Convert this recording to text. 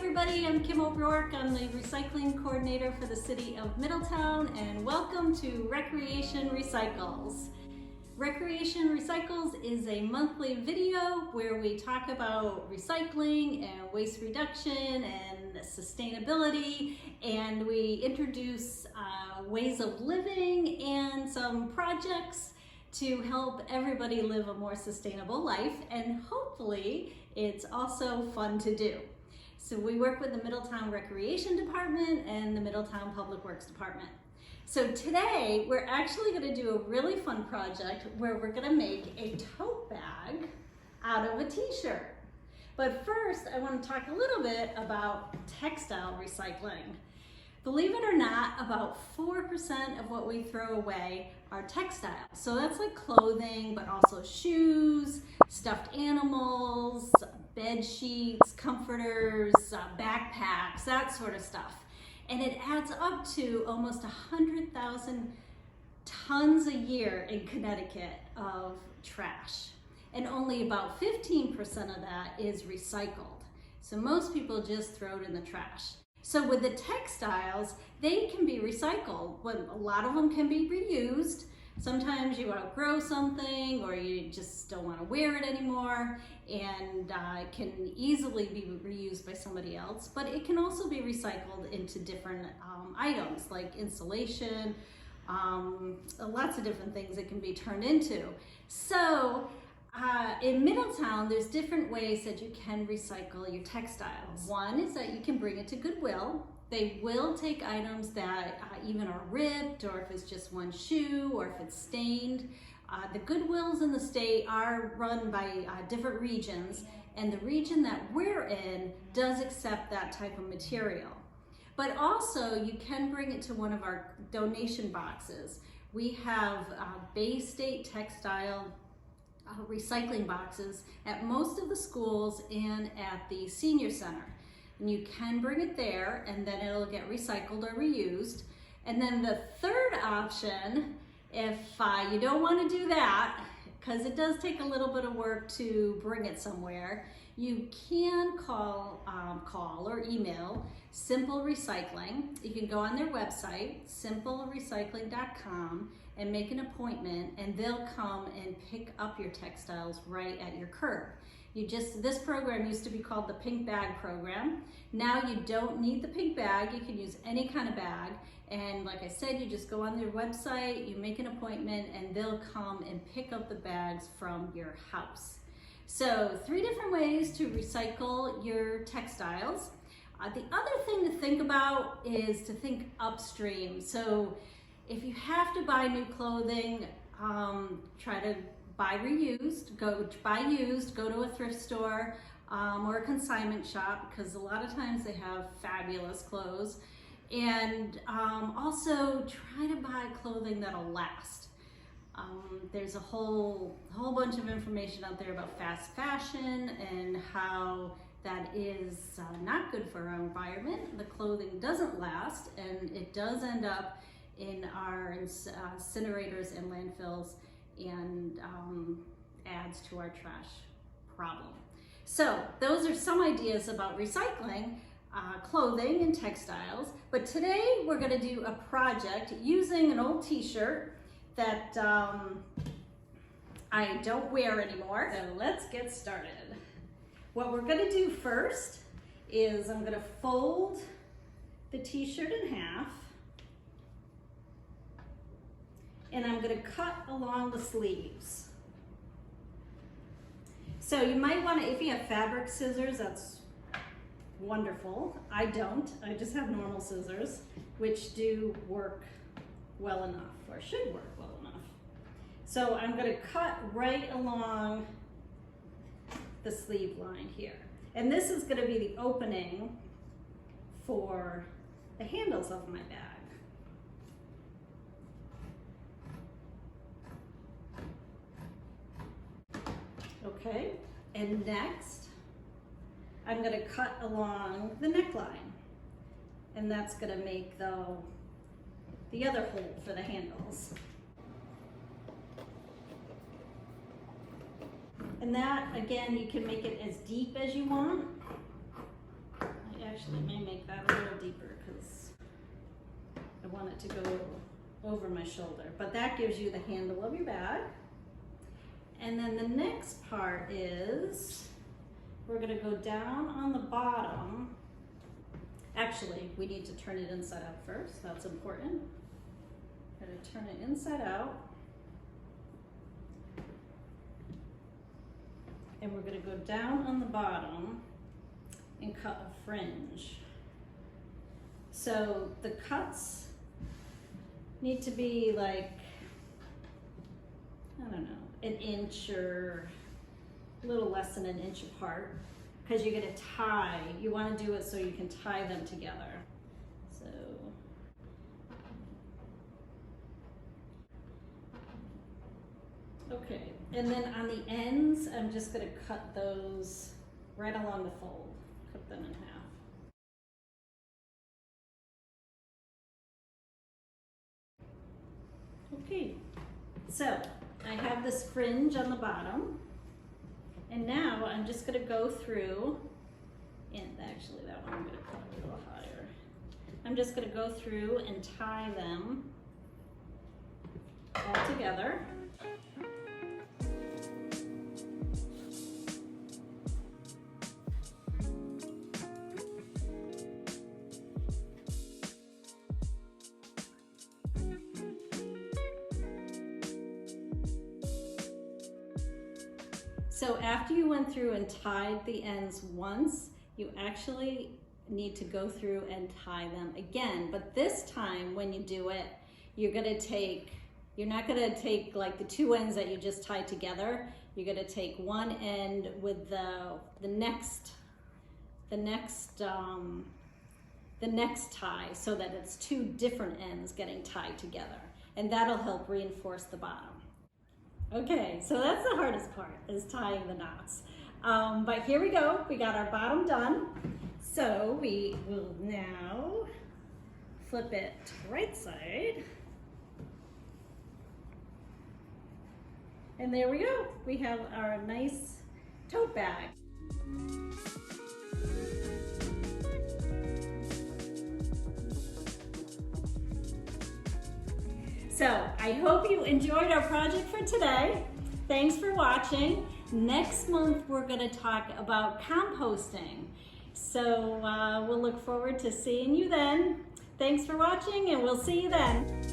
everybody, I'm Kim O'Rourke. I'm the recycling coordinator for the city of Middletown, and welcome to Recreation Recycles. Recreation Recycles is a monthly video where we talk about recycling and waste reduction and sustainability, and we introduce ways of living and some projects to help everybody live a more sustainable life, and hopefully it's also fun to do. So we work with the Middletown Recreation Department and the Middletown Public Works Department. So today we're actually going to do a really fun project where we're going to make a tote bag out of a t-shirt. But first I want to talk a little bit about textile recycling. Believe it or not, about 4% of what we throw away are textiles. So that's like clothing, but also shoes, stuffed animals, bed sheets, comforters, backpacks, that sort of stuff. And it adds up to almost 100,000 tons a year in Connecticut of trash. And only about 15% of that is recycled. So most people just throw it in the trash. So with the textiles, they can be recycled. A lot of them can be reused. Sometimes you outgrow something or you just don't want to wear it anymore, and it can easily be reused by somebody else, but it can also be recycled into different items like insulation, lots of different things it can be turned into. So in Middletown, there's different ways that you can recycle your textiles. One is that you can bring it to Goodwill. They will take items that even are ripped, or if it's just one shoe, or if it's stained. The Goodwills in the state are run by different regions, and the region that we're in does accept that type of material. But also, you can bring it to one of our donation boxes. We have Bay State Textile recycling boxes at most of the schools and at the senior center. And you can bring it there, and then it'll get recycled or reused. And then the third option, if you don't want to do that, because it does take a little bit of work to bring it somewhere, you can call or email Simple Recycling. You can go on their website, simplerecycling.com, and make an appointment, and they'll come and pick up your textiles right at your curb. This program used to be called the Pink Bag Program. Now you don't need the pink bag, you can use any kind of bag. And like I said, you just go on their website, you make an appointment, and they'll come and pick up the bags from your house. So 3 different ways to recycle your textiles. The other thing to think about is to think upstream. So if you have to buy new clothing, try to buy reused, go to a thrift store or a consignment shop, because a lot of times they have fabulous clothes. And also try to buy clothing that'll last. There's a whole bunch of information out there about fast fashion and how that is not good for our environment. The clothing doesn't last, and it does end up in our incinerators and landfills, and adds to our trash problem. So those are some ideas about recycling clothing and textiles. But today we're going to do a project using an old t-shirt that I don't wear anymore. So let's get started. What we're going to do first is I'm going to fold the t-shirt in half, and I'm going to cut along the sleeves. So you might want to, if you have fabric scissors, that's wonderful. I don't. I just have normal scissors, which do work well enough, or should work well enough. So I'm going to cut right along the sleeve line here. And this is going to be the opening for the handles of my bag. Okay, and next I'm going to cut along the neckline, and that's going to make the other hole for the handles. And that, again, you can make it as deep as you want. I Actually, I may make that a little deeper because I want it to go over my shoulder. But that gives you the handle of your bag. And then the next part is we're going to go down on the bottom. Actually, we need to turn it inside out first. That's important. We're going to turn it inside out. And we're going to go down on the bottom and cut a fringe. So the cuts need to be like, I don't know, an inch or a little less than an inch apart, because you're going to tie. You want to do it so you can tie them together. So okay, and then on the ends, I'm just going to cut those right along the fold. Cut them in half. Okay, so I have this fringe on the bottom, and now I'm just going to go through, and actually that one I'm going to cut a little higher. I'm just going to go through and tie them all together. So after you went through and tied the ends once, you actually need to go through and tie them again. But this time when you do it, you're not gonna take like the two ends that you just tied together. You're gonna take one end with the next tie, so that it's two different ends getting tied together. And that'll help reinforce the bottom. Okay, so that's the hardest part, is tying the knots. But here we go, we got our bottom done. So we will now flip it to the right side. And there we go, we have our nice tote bag. So I hope you enjoyed our project for today. Thanks for watching. Next month, we're going to talk about composting. So we'll look forward to seeing you then. Thanks for watching, and we'll see you then.